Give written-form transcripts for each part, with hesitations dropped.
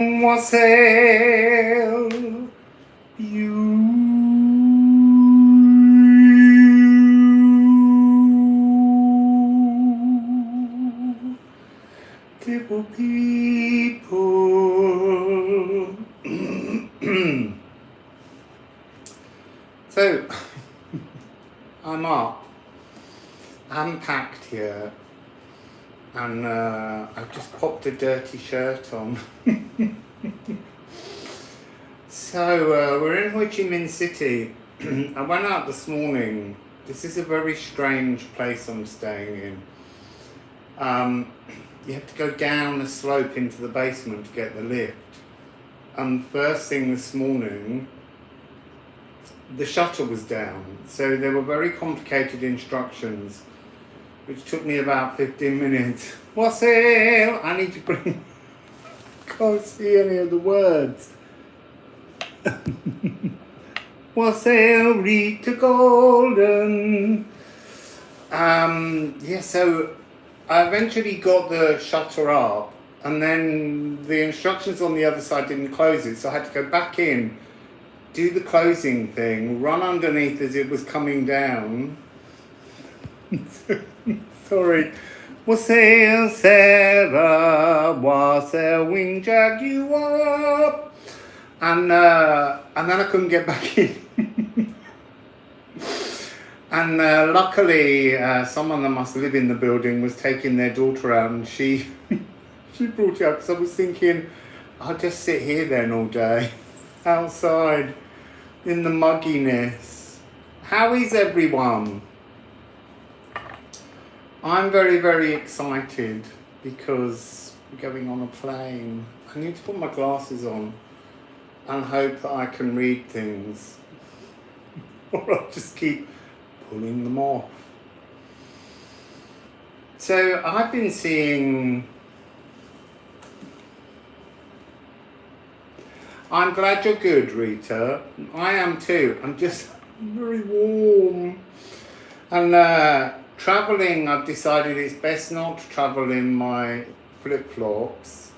Wassail, beautiful people. So, I'm up. I haven't packed yet. And I've just popped a dirty shirt on. So we're in Ho Chi Minh City. I went out this morning. This is a very strange place I'm staying in. You have to go down a slope into the basement to get the lift. And first thing this morning, the shutter was down. So there were very complicated instructions, which took me about 15 minutes. Wassail! I need to bring... Can't see any of the words. Wassail, Rita Golden. Yeah, so I eventually got the shutter up, and then the instructions on the other side didn't close it, so I had to go back in, do the closing thing, run underneath as it was coming down. Sorry. Wassail, Sarah, wassail, wing jag you up. And then I couldn't get back in. And luckily, someone that must live in the building was taking their daughter out, and she brought it up, because I was thinking, I'll just sit here then all day, outside, in the mugginess. How is everyone? I'm very, very excited because we're going on a plane. I need to put my glasses on and hope that I can read things, or I'll just keep pulling them off. So I've been seeing... I'm glad you're good, Rita. I am too. I'm just very warm. And travelling, I've decided it's best not to travel in my flip-flops.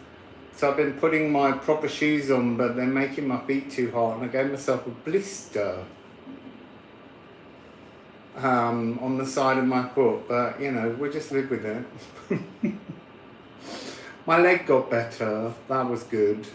So I've been putting my proper shoes on, but they're making my feet too hot, and I gave myself a blister on the side of my foot, but you know, we'll just live with it. My leg got better, that was good.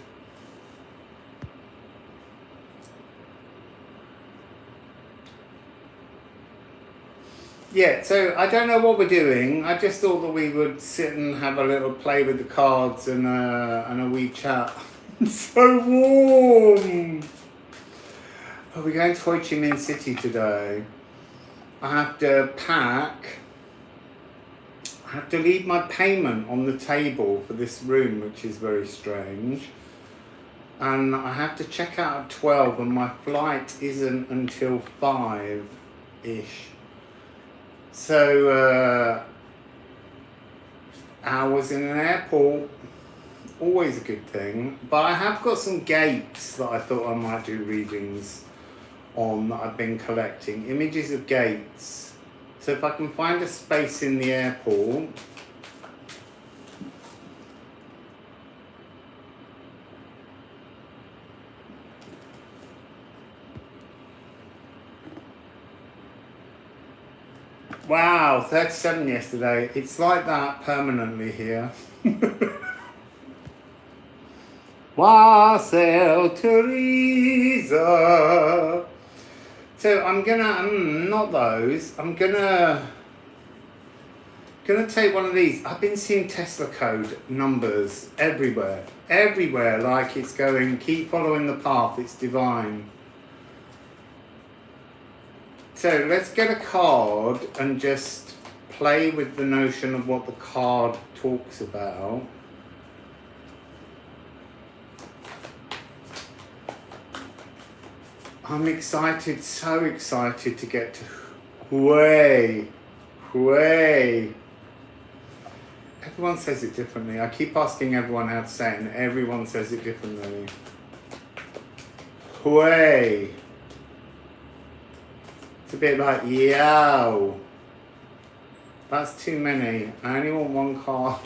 Yeah, so I don't know what we're doing. I just thought that we would sit and have a little play with the cards and a wee chat. It's so warm. But we're going to Ho Chi Minh City today. I have to pack. I have to leave my payment on the table for this room, which is very strange. And I have to check out at 12, and my flight isn't until 5-ish. So, hours in an airport, always a good thing. But I have got some gates that I thought I might do readings on that I've been collecting. Images of gates. So if I can find a space in the airport. Wow, 37 yesterday. It's like that permanently here. Wassail, Teresa. So I'm gonna, not those. I'm gonna take one of these. I've been seeing Tesla code numbers everywhere. Everywhere, like it's going, keep following the path, it's divine. So let's get a card and just play with the notion of what the card talks about. I'm excited, so excited to get to Hue. Everyone says it differently. I keep asking everyone how to say it, and everyone says it differently. Hue. It's a bit like, yow. That's too many. I only want one card.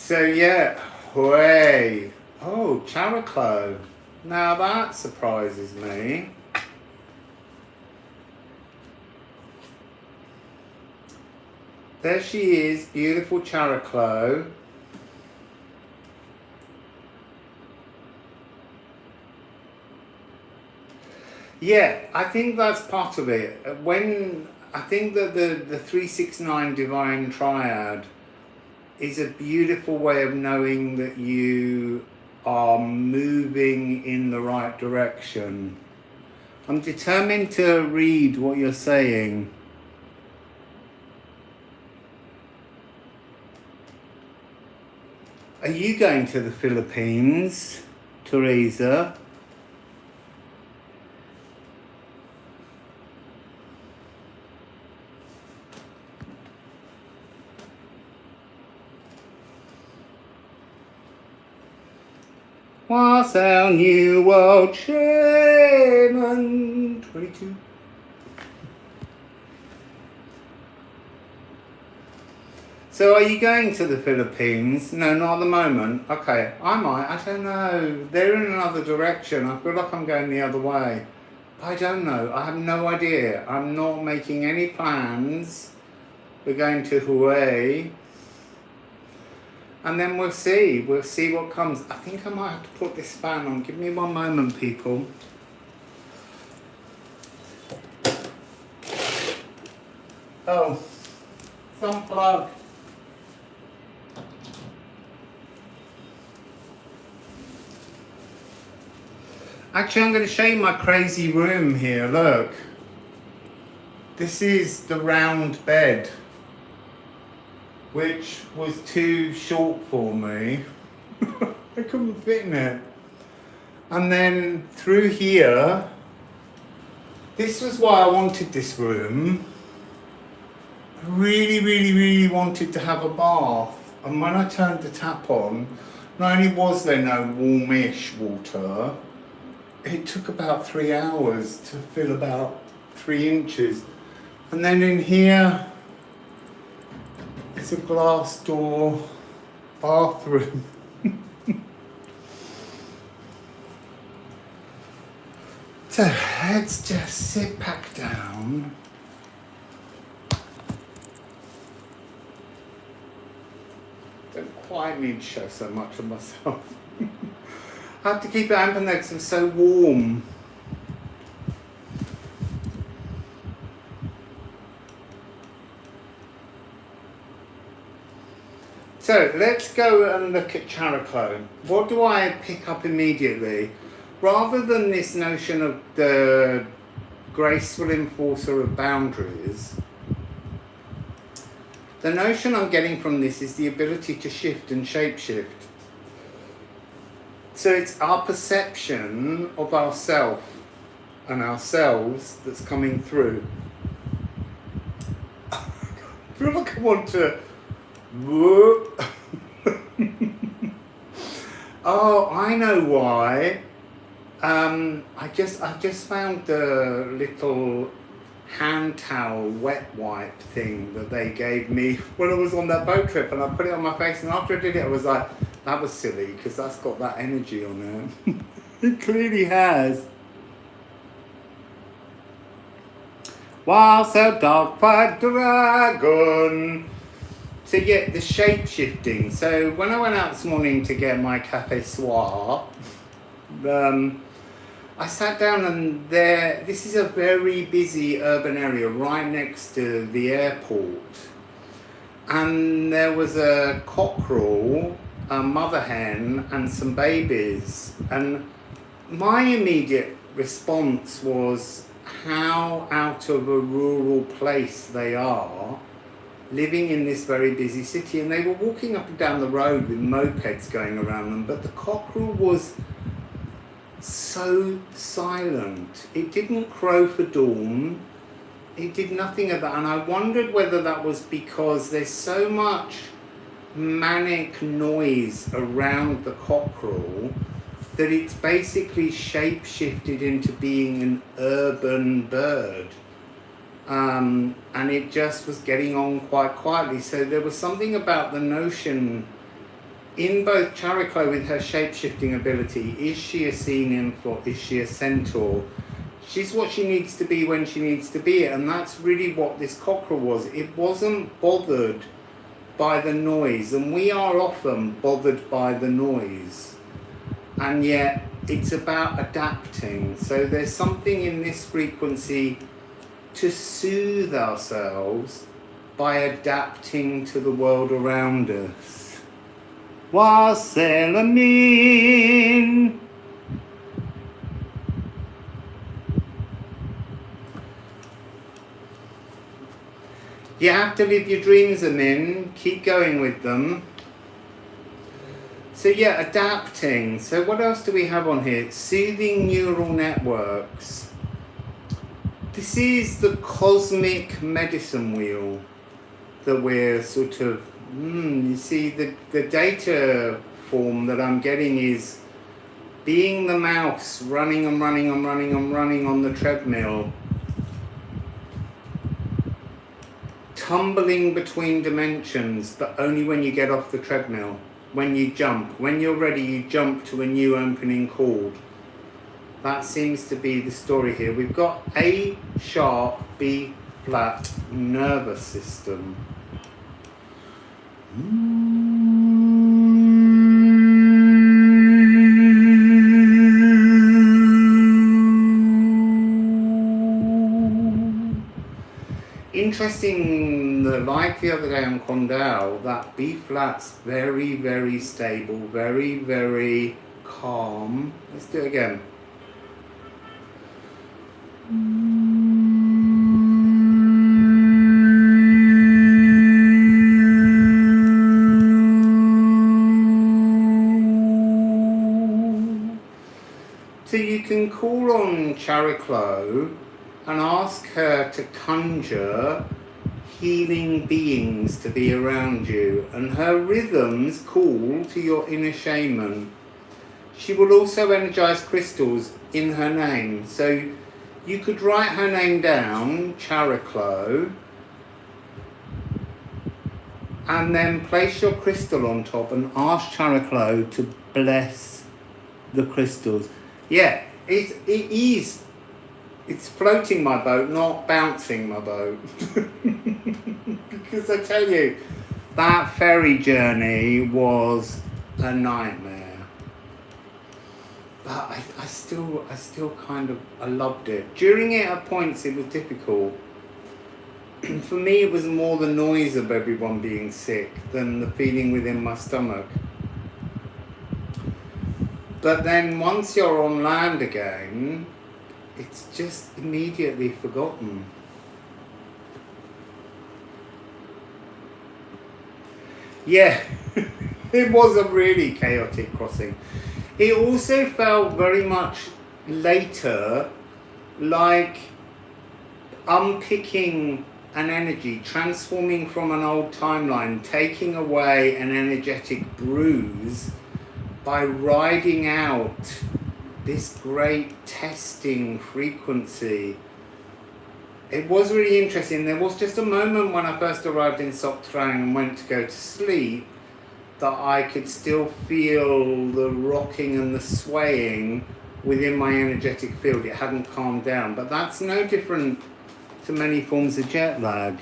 So yeah, hooray. Oh, Characlo. Now that surprises me. There she is, beautiful Characlo. Yeah, I think that's part of it. When I think that the 369 Divine Triad is a beautiful way of knowing that you are moving in the right direction. I'm determined to read what you're saying. Are you going to the Philippines, Teresa? Wassail New World Chairman 22. So are you going to the Philippines? No, not at the moment. Okay, I might. I don't know. They're in another direction. I feel like I'm going the other way. I don't know. I have no idea. I'm not making any plans. We're going to Hawaii. And then we'll see. We'll see what comes. I think I might have to put this fan on. Give me one moment, people. Oh, it's unplugged. Actually, I'm going to show you my crazy room here. Look. This is the round bed, which was too short for me. I couldn't fit in it. And then through here, this was why I wanted this room. I really wanted to have a bath. And when I turned the tap on, not only was there no warmish water, it took about 3 hours to fill about 3 inches. And then in here, it's a glass door bathroom. So let's just sit back down. Don't quite need to show so much of myself. I have to keep it open though because I'm so warm. So let's go and look at Characlo. What do I pick up immediately? Rather than this notion of the graceful enforcer of boundaries, the notion I'm getting from this is the ability to shift and shapeshift. So it's our perception of ourself and ourselves that's coming through. I feel like I want to... Oh, I know why. I just found the little hand towel wet wipe thing that they gave me when I was on that boat trip, and I put it on my face, and after I did it I was like, that was silly because that's got that energy on it. It clearly has. Wassail dog fight dragon. So yeah, the shape shifting. So when I went out this morning to get my cafe soir, I sat down and this is a very busy urban area right next to the airport. And there was a cockerel, a mother hen and some babies. And my immediate response was how out of a rural place they are, living in this very busy city. And they were walking up and down the road with mopeds going around them, but the cockerel was so silent. It didn't crow for dawn. It did nothing of that. And I wondered whether that was because there's so much manic noise around the cockerel that it's basically shape-shifted into being an urban bird. And it just was getting on quite quietly. So there was something about the notion in both Chariklo with her shape-shifting ability, is she a sea nymph or is she a centaur? She's what she needs to be when she needs to be it, and that's really what this cockerel was. It wasn't bothered by the noise, and we are often bothered by the noise, and yet it's about adapting. So there's something in this frequency to soothe ourselves by adapting to the world around us. Wassail Minh. You have to live your dreams, Minh. Keep going with them. So yeah, adapting. So what else do we have on here? Soothing neural networks. This is the cosmic medicine wheel that we're sort of, you see the data form that I'm getting is being the mouse running and running and running and running on the treadmill, tumbling between dimensions, but only when you get off the treadmill. When you jump, when you're ready, you jump to a new opening chord. That seems to be the story here. We've got A sharp, B flat, nervous system. Interesting that, like the other day on Condal, that B flat's very, very stable, very, very calm. Let's do it again. So you can call on Chariklo and ask her to conjure healing beings to be around you, and her rhythms call to your inner shaman. She will also energize crystals in her name, so you could write her name down, Chariklo, and then place your crystal on top and ask Chariklo to bless the crystals. Yeah, it's floating my boat, not bouncing my boat. Because I tell you, that ferry journey was a nightmare. But I still kind of, I loved it. During it, at points, it was difficult. For me, it was more the noise of everyone being sick than the feeling within my stomach. But then once you're on land again, it's just immediately forgotten. Yeah, it was a really chaotic crossing. It also felt very much later like unpicking an energy, transforming from an old timeline, taking away an energetic bruise by riding out this great testing frequency. It was really interesting. There was just a moment when I first arrived in Soptrang and went to go to sleep that I could still feel the rocking and the swaying within my energetic field. It hadn't calmed down, but that's no different to many forms of jet lag.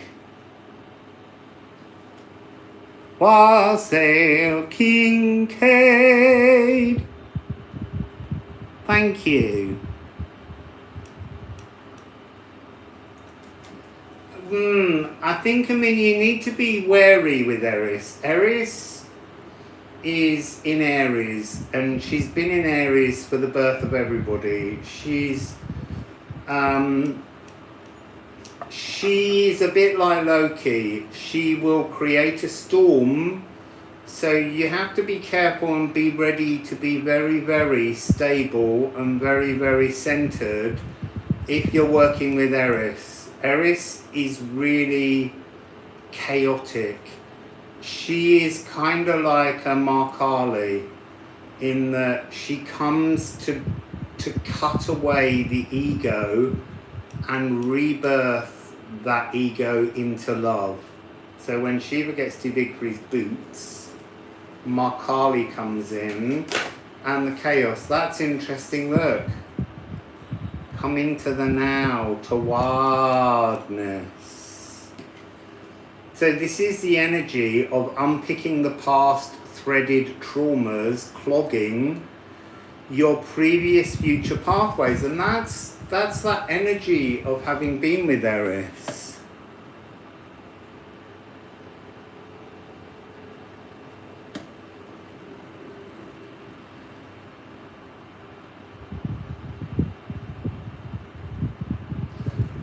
Wassail Kincaid. Thank you. I think, I mean, you need to be wary with Eris. Eris is in Aries, and she's been in Aries for the birth of everybody. She's a bit like Loki. She will create a storm, so you have to be careful and be ready to be very, very stable and very, very centered if you're working with Eris. Eris is really chaotic. She is kind of like a Markali in that she comes to cut away the ego and rebirth that ego into love. So when Shiva gets too big for his boots, Makali comes in, and the chaos. That's interesting. Look, come into the now, towardness. So this is the energy of unpicking the past threaded traumas, clogging your previous future pathways, and that's that energy of having been with Eris.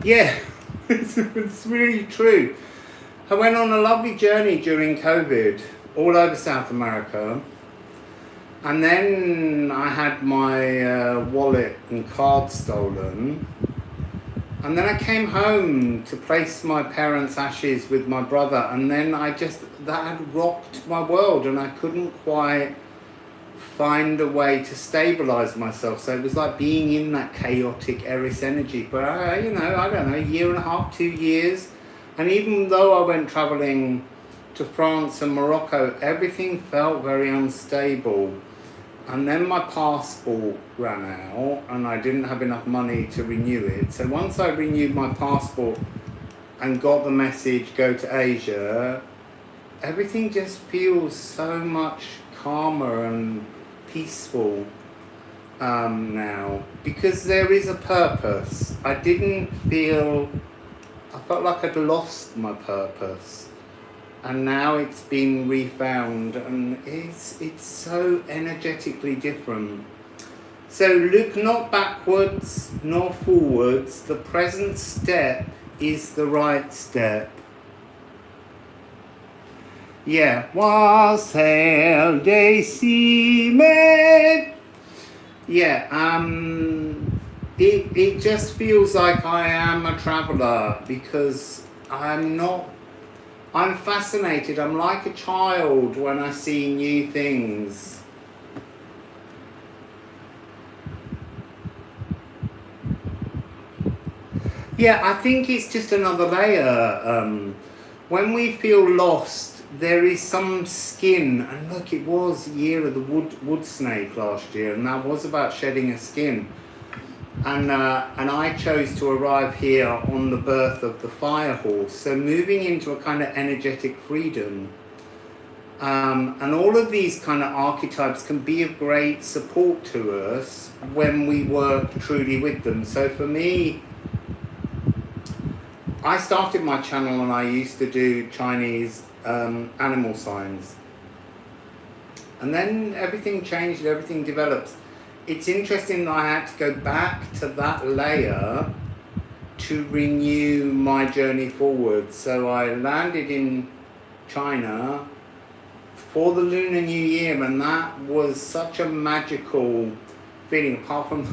Yeah, it's really true. I went on a lovely journey during COVID all over South America, and then I had my wallet and card stolen, and then I came home to place my parents' ashes with my brother, and then that had rocked my world, and I couldn't quite find a way to stabilize myself. So it was like being in that chaotic Eris energy. But I don't know, a year and a half, 2 years. And even though I went traveling to France and Morocco, everything felt very unstable. And then my passport ran out and I didn't have enough money to renew it. So once I renewed my passport and got the message, go to Asia, everything just feels so much calmer and peaceful now, because there is a purpose. I felt like I'd lost my purpose, and now it's been refound, and it's so energetically different. So look not backwards nor forwards. The present step is the right step. Yeah, Wassail decime. Yeah, it just feels like I am a traveller, because I'm fascinated. I'm like a child when I see new things. Yeah, I think it's just another layer. When we feel lost, there is some skin, and look, it was year of the wood snake last year, and that was about shedding a skin. And I chose to arrive here on the birth of the fire horse, so moving into a kind of energetic freedom. And all of these kind of archetypes can be of great support to us when we work truly with them. So for me, I started my channel and I used to do Chinese animal signs, and then everything changed, everything developed. It's interesting that I had to go back to that layer to renew my journey forward. So I landed in China for the Lunar New Year, and that was such a magical feeling, apart from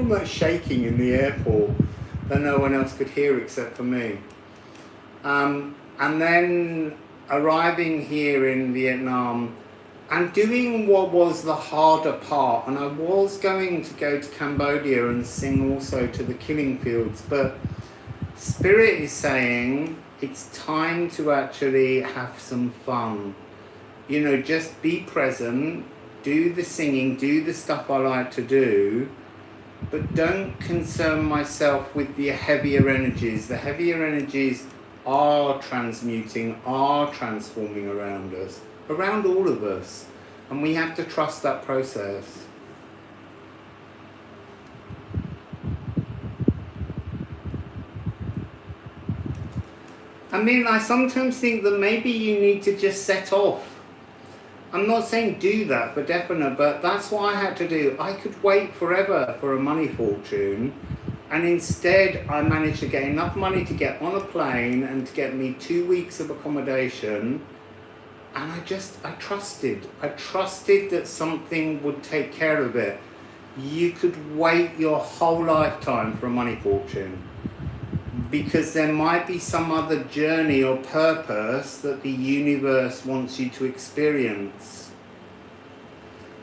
that shaking in the airport that no one else could hear except for me. And then arriving here in Vietnam and doing what was the harder part, and I was going to go to Cambodia and sing also to the killing fields, but Spirit is saying it's time to actually have some fun. You know, just be present, do the singing, do the stuff I like to do, but don't concern myself with the heavier energies. The heavier energies are transmuting, are transforming around us, around all of us, and we have to trust that process. I mean, I sometimes think that maybe you need to just set off. I'm not saying do that for definite, but that's what I had to do. I could wait forever for a money fortune, and instead I managed to get enough money to get on a plane and to get me 2 weeks of accommodation, and I trusted. I trusted that something would take care of it. You could wait your whole lifetime for a money fortune, because there might be some other journey or purpose that the universe wants you to experience.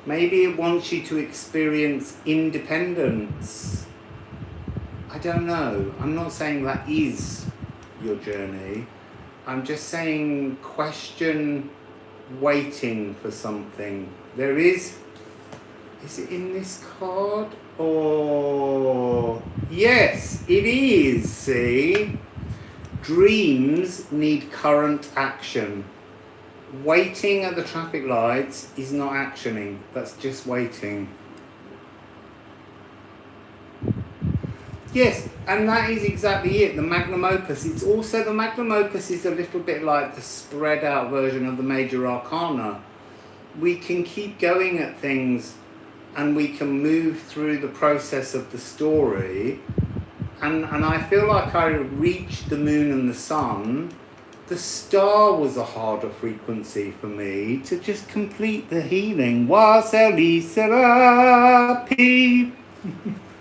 Maybe it wants you to experience independence. I don't know. I'm not saying that is your journey. I'm just saying question waiting for something. There is it in this card? Or, yes, it is, see? Dreams need current action. Waiting at the traffic lights is not actioning, that's just waiting. Yes, and that is exactly it, the magnum opus. It's also, the magnum opus is a little bit like the spread out version of the major arcana. We can keep going at things and we can move through the process of the story. And I feel like I reached the moon and the sun. The star was a harder frequency for me to just complete the healing. Wassail,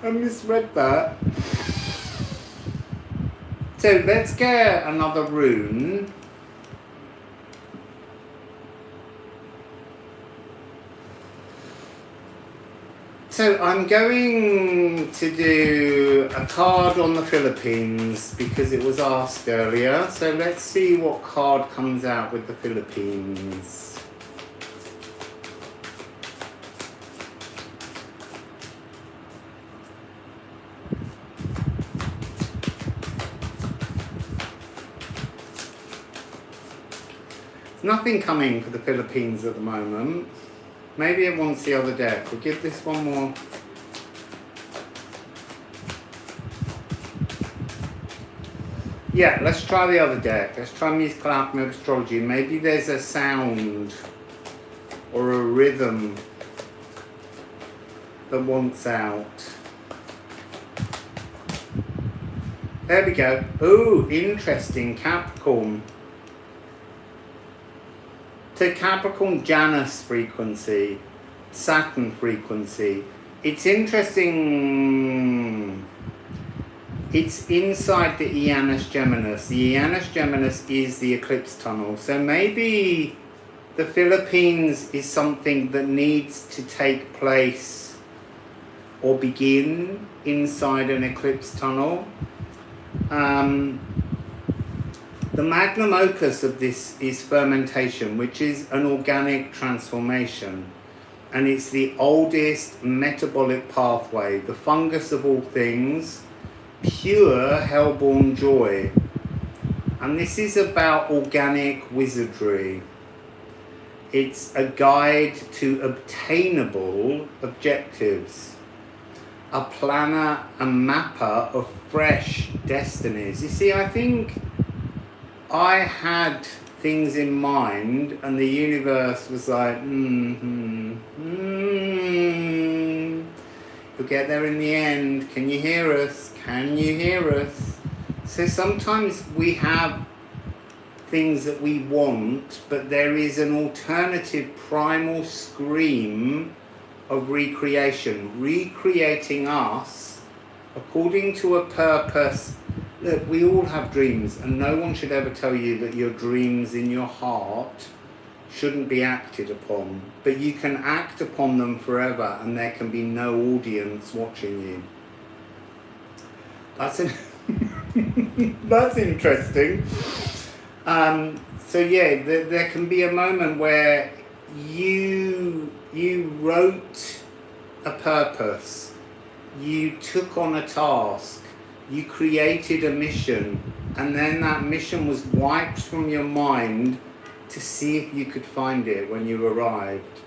I misread that. So let's get another rune. So I'm going to do a card on the Philippines because it was asked earlier. So let's see what card comes out with the Philippines. There's nothing coming for the Philippines at the moment. Maybe it wants the other deck. We'll give this one more. Yeah, let's try the other deck. Let's try Musical Alchemy of Astrology. Maybe there's a sound or a rhythm that wants out. There we go. Ooh, interesting. Capricorn. So Capricorn, Janus frequency, Saturn frequency. It's interesting. It's inside the Ædanus Geminis. The Ædanus Geminis is the eclipse tunnel. So maybe the Philippines is something that needs to take place or begin inside an eclipse tunnel. The magnum opus of this is fermentation, which is an organic transformation. And it's the oldest metabolic pathway, the fungus of all things, pure hellborn joy. And this is about organic wizardry. It's a guide to obtainable objectives, a planner and mapper of fresh destinies. You see, I think I had things in mind and the universe was like, you'll get there in the end. Can you hear us? Can you hear us? So sometimes we have things that we want, but there is an alternative primal scream of recreation, recreating us according to a purpose. Look, we all have dreams, and no one should ever tell you that your dreams in your heart shouldn't be acted upon. But you can act upon them forever, and there can be no audience watching you. That's that's interesting. So yeah, there can be a moment where you wrote a purpose, you took on a task, you created a mission, and then that mission was wiped from your mind to see if you could find it when you arrived.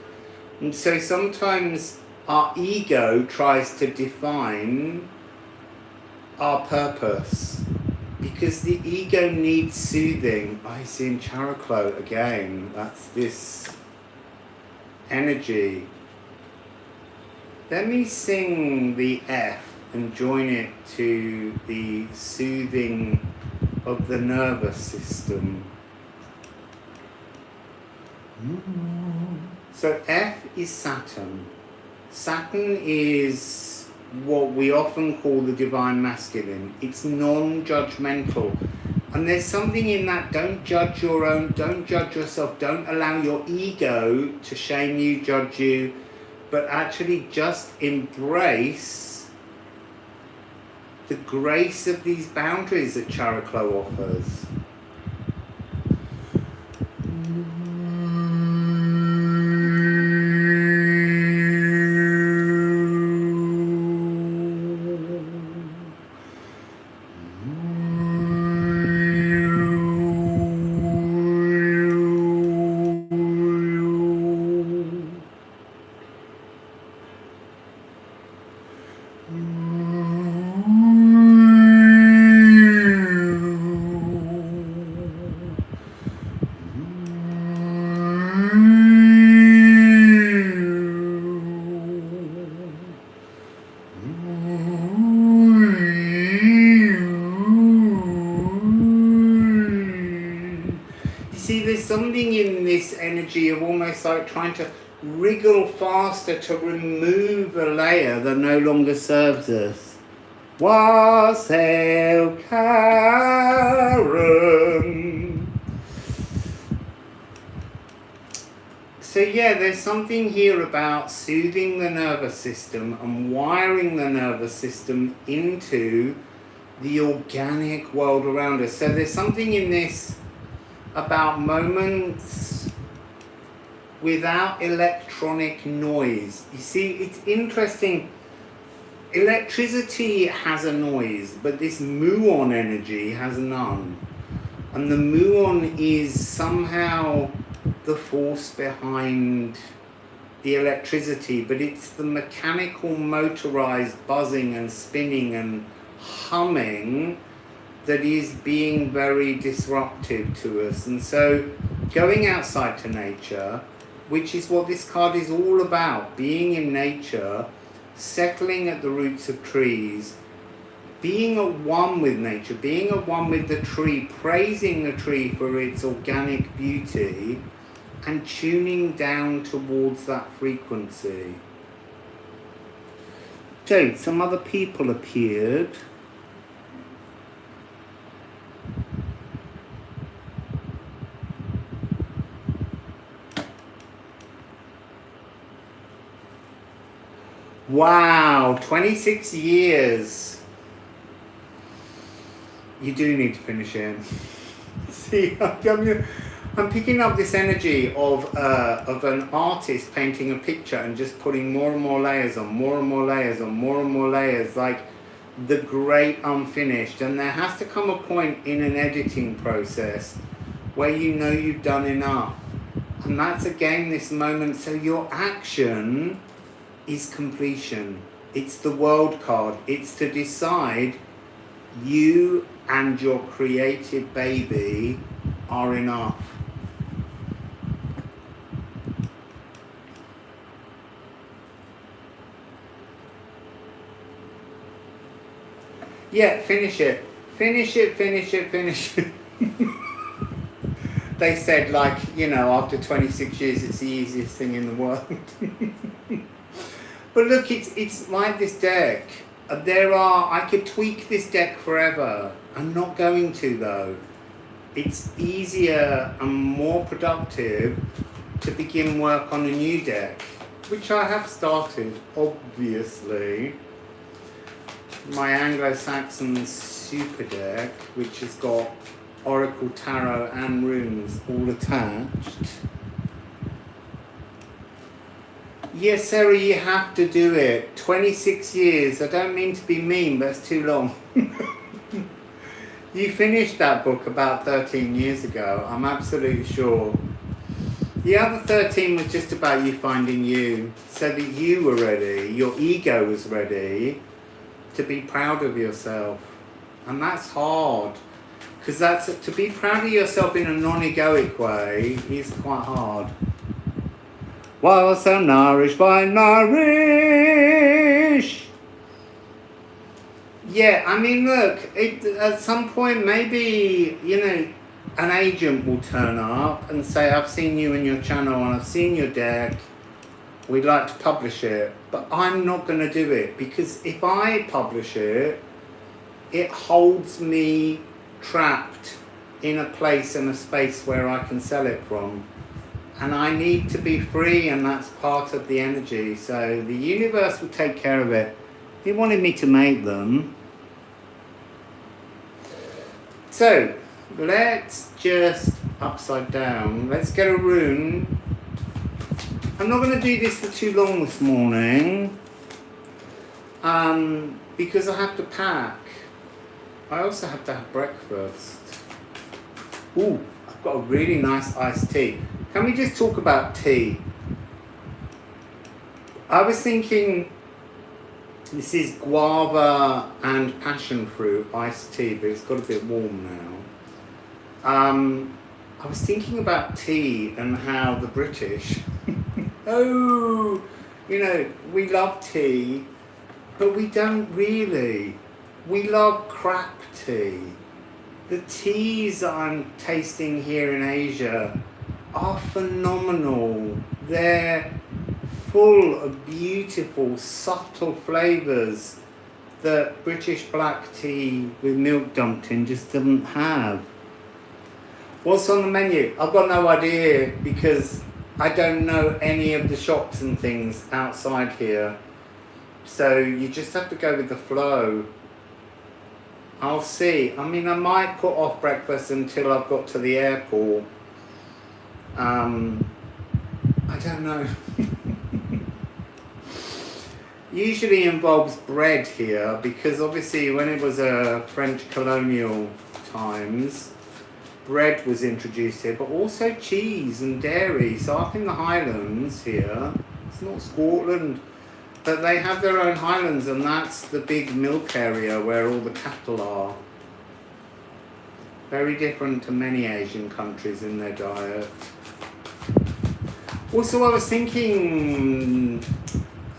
And so sometimes our ego tries to define our purpose because the ego needs soothing. I see in Characlo again, that's this energy. Let me sing the F and join it to the soothing of the nervous system. So F is Saturn. Saturn is what we often call the divine masculine. It's non-judgmental. And there's something in that, don't judge don't judge yourself, don't allow your ego to shame you, judge you, but actually just embrace the grace of these boundaries that Characlo offers. energy of almost like trying to wriggle faster to remove a layer that no longer serves us. Wassail, Karen. So yeah, there's something here about soothing the nervous system and wiring the nervous system into the organic world around us. So there's something in this about moments without electronic noise. You see, it's interesting. Electricity has a noise, but this muon energy has none. And the muon is somehow the force behind the electricity, but it's the mechanical motorized buzzing and spinning and humming that is being very disruptive to us. And so going outside to nature, which is what this card is all about, being in nature, settling at the roots of trees, being at one with nature, being at one with the tree, praising the tree for its organic beauty, and tuning down towards that frequency. So, some other people appeared. Wow, 26 years. You do need to finish it. See, I'm picking up this energy of an artist painting a picture and just putting more and more layers on, more and more layers on, more and more layers, like the great unfinished. And there has to come a point in an editing process where you know you've done enough. And that's again this moment. So your action is completion. It's the world card. It's to decide you and your creative baby are enough. Yeah, finish it. Finish it, finish it, finish it. They said, like, you know, after 26 years, it's the easiest thing in the world. But look, it's like this deck. I could tweak this deck forever. I'm not going to, though. It's easier and more productive to begin work on a new deck, which I have started, obviously. My Anglo-Saxon super deck, which has got Oracle, Tarot and runes all attached. Yes, Sarah, you have to do it. 26 years. I don't mean to be mean, but it's too long. You finished that book about 13 years ago, I'm absolutely sure. The other 13 was just about you finding you, so that you were ready, your ego was ready to be proud of yourself. And that's hard, because to be proud of yourself in a non-egoic way is quite hard. While so nourished by nourish. Yeah, I mean, look, at some point maybe, you know, an agent will turn up and say, I've seen you in your channel and I've seen your deck, we'd like to publish it. But I'm not going to do it, because if I publish it, it holds me trapped in a place and a space where I can sell it from. And I need to be free, and that's part of the energy. So the universe will take care of it. He wanted me to make them. So let's just upside down. Let's get a rune. I'm not going to do this for too long this morning, because I have to pack. I also have to have breakfast. Ooh, I've got a really nice iced tea. Can we just talk about tea? I was thinking, this is guava and passion fruit iced tea, but it's got a bit warm now. I was thinking about tea and how the British, oh, you know, we love tea, but we don't really. We love crap tea. The teas I'm tasting here in Asia are phenomenal. They're full of beautiful, subtle flavours that British black tea with milk dumped in just doesn't have. What's on the menu? I've got no idea because I don't know any of the shops and things outside here. So you just have to go with the flow. I'll see. I mean, I might put off breakfast until I've got to the airport. I don't know. Usually involves bread here because obviously when it was French colonial times, bread was introduced here, but also cheese and dairy. So up in the Highlands here, it's not Scotland, but they have their own highlands, and that's the big milk area where all the cattle are. Very different to many Asian countries in their diet. Also, I was thinking,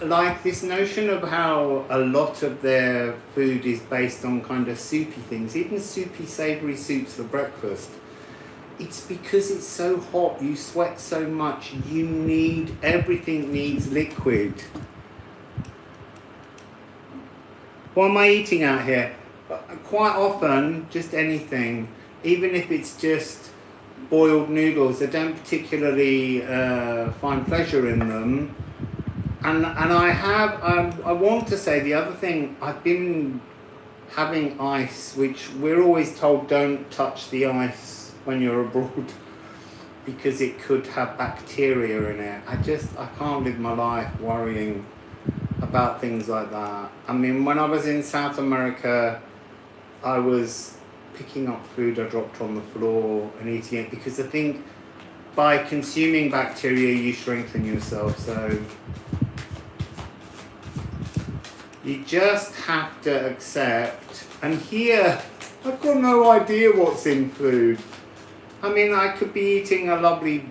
like this notion of how a lot of their food is based on kind of soupy things, even soupy, savoury soups for breakfast. It's because it's so hot, you sweat so much, everything needs liquid. What am I eating out here? Quite often, just anything, even if it's just boiled noodles. I don't particularly find pleasure in them. And I want to say the other thing, I've been having ice, which we're always told don't touch the ice when you're abroad because it could have bacteria in it. I can't live my life worrying about things like that. I mean, when I was in South America, I was picking up food I dropped on the floor and eating it because I think by consuming bacteria you strengthen yourself. So you just have to accept. And here, I've got no idea what's in food. I mean, I could be eating a lovely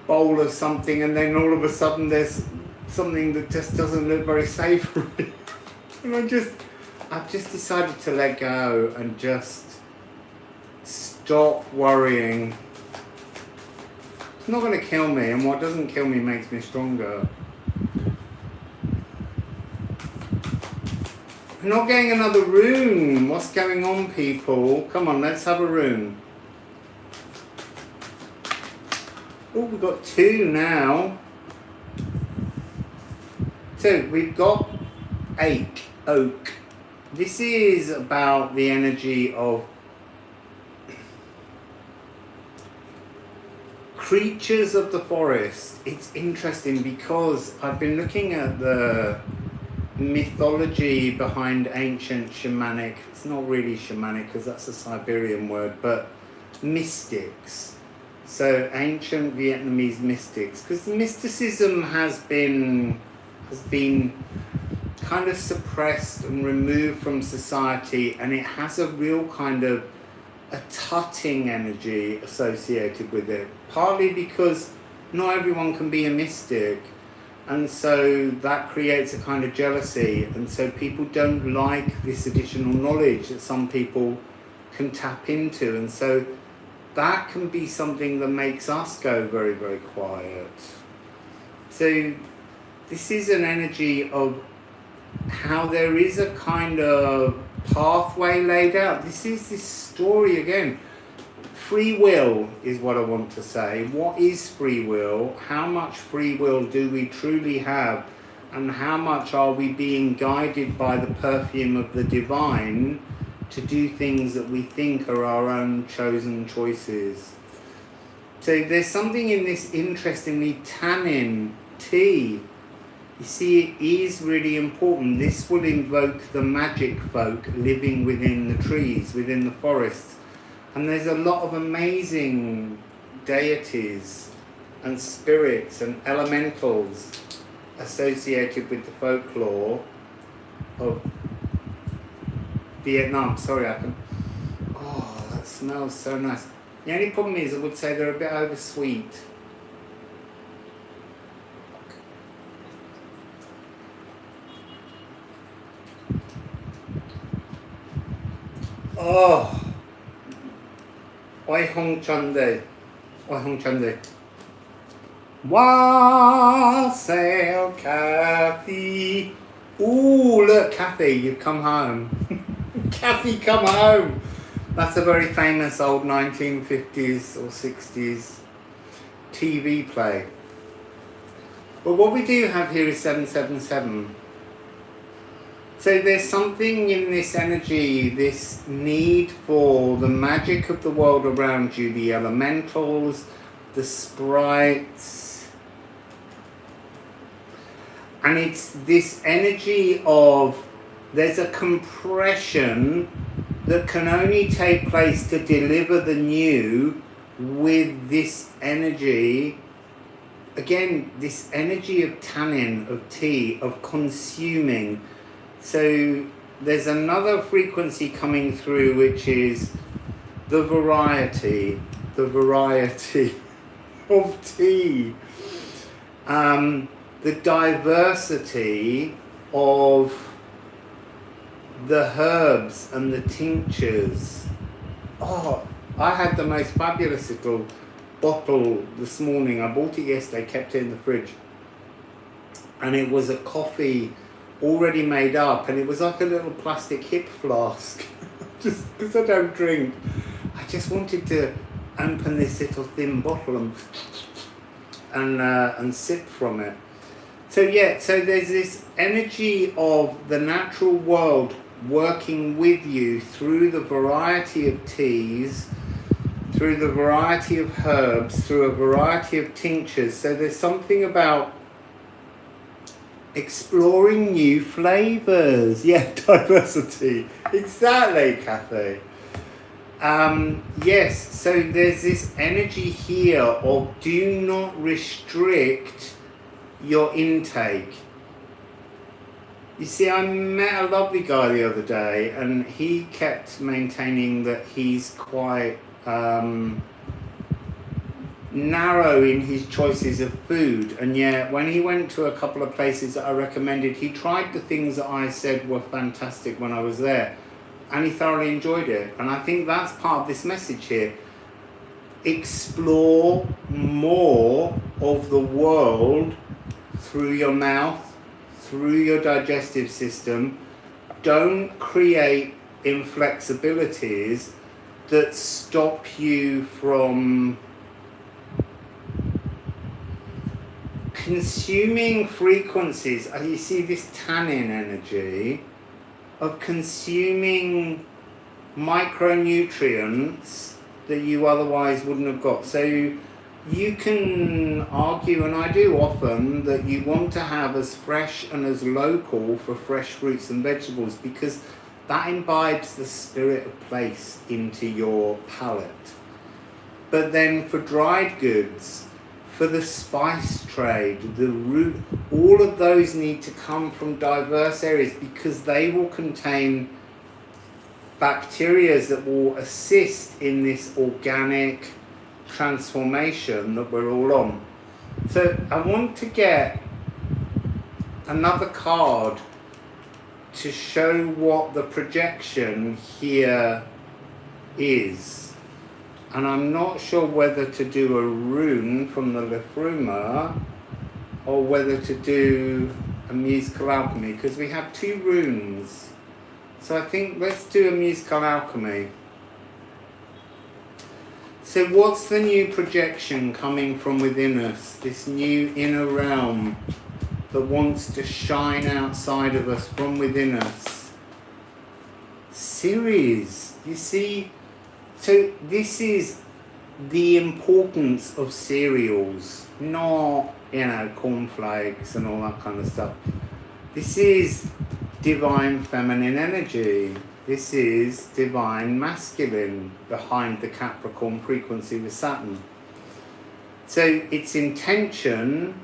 bowl of something and then all of a sudden there's something that just doesn't look very savoury. And I've just decided to let go and just stop worrying. It's not going to kill me, and what doesn't kill me makes me stronger. We're not getting another room. What's going on, people? Come on, let's have a room. Oh, we've got 2 now. So we've got oak. This is about the energy of creatures of the forest. It's interesting because I've been looking at the mythology behind ancient shamanic, it's not really shamanic because that's a Siberian word, but mystics. So ancient Vietnamese mystics, because mysticism has been kind of suppressed and removed from society, and it has a real kind of a tutting energy associated with it, partly because not everyone can be a mystic, and so that creates a kind of jealousy, and so people don't like this additional knowledge that some people can tap into, and so that can be something that makes us go very, very quiet. So this is an energy of how there is a kind of pathway laid out. This is this story again. Free will is what I want to say. What is free will? How much free will do we truly have? And how much are we being guided by the perfume of the divine to do things that we think are our own chosen choices? So there's something in this interestingly tannin tea. You see, it is really important. This will invoke the magic folk living within the trees, within the forests. And there's a lot of amazing deities and spirits and elementals associated with the folklore of Vietnam. Sorry, oh, that smells so nice. The only problem is I would say they're a bit oversweet. Oh, Oi Hong Chun Day. Oi, Hong Chandi. Wassail, Kathy. Ooh, look, Kathy, you've come home. Kathy, come home. That's a very famous old 1950s or 60s TV play. But what we do have here is 777. So there's something in this energy, this need for the magic of the world around you, the elementals, the sprites. And it's this energy of, there's a compression that can only take place to deliver the new with this energy. Again, this energy of tannin, of tea, of consuming. So there's another frequency coming through, which is the variety of tea. The diversity of the herbs and the tinctures. Oh, I had the most fabulous little bottle this morning. I bought it yesterday, kept it in the fridge. And it was a coffee already made up, and it was like a little plastic hip flask. Just because I don't drink, I just wanted to open this little thin bottle and sip from it. So yeah, so there's this energy of the natural world working with you through the variety of teas, through the variety of herbs, through a variety of tinctures. So there's something about exploring new flavors. Yeah, diversity. Exactly, Kathy. Yes, so there's this energy here of do not restrict your intake. You see, I met a lovely guy the other day, and he kept maintaining that he's quite narrow in his choices of food, and yet when he went to a couple of places that I recommended, he tried the things that I said were fantastic when I was there, and he thoroughly enjoyed it. And I think that's part of this message here. Explore more of the world through your mouth, through your digestive system. Don't create inflexibilities that stop you from consuming frequencies. You see this tannin energy of consuming micronutrients that you otherwise wouldn't have got. So you can argue, and I do often, that you want to have as fresh and as local for fresh fruits and vegetables, because that imbibes the spirit of place into your palate. But then for dried goods, for the spice trade, the root, all of those need to come from diverse areas, because they will contain bacteria that will assist in this organic transformation that we're all on. So I want to get another card to show what the projection here is. And I'm not sure whether to do a rune from the Liffruma or whether to do a musical alchemy, because we have two runes. So I think let's do a musical alchemy. So what's the new projection coming from within us? This new inner realm that wants to shine outside of us, from within us. Series, you see? So this is the importance of cereals, not, cornflakes and all that kind of stuff. This is divine feminine energy. This is divine masculine behind the Capricorn frequency with Saturn. So its intention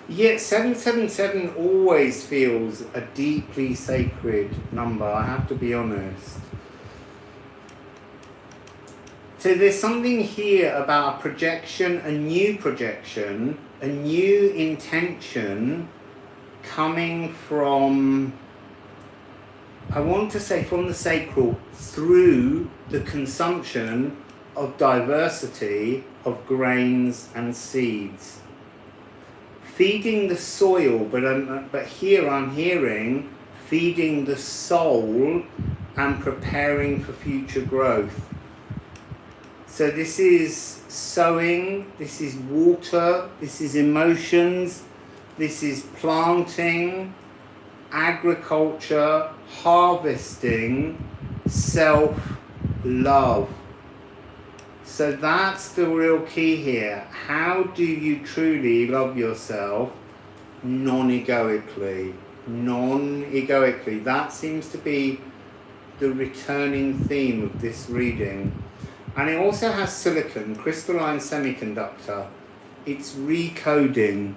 yeah, 777 always feels a deeply sacred number, I have to be honest. So there's something here about a projection, a new intention coming from, I want to say from the sacral, through the consumption of diversity of grains and seeds. Feeding the soil, but here I'm hearing feeding the soul and preparing for future growth. So this is sowing, this is water, this is emotions, this is planting, agriculture, harvesting, self-love. So that's the real key here. How do you truly love yourself non-egoically? Non-egoically. That seems to be the returning theme of this reading. And it also has silicon, crystalline semiconductor. It's recoding.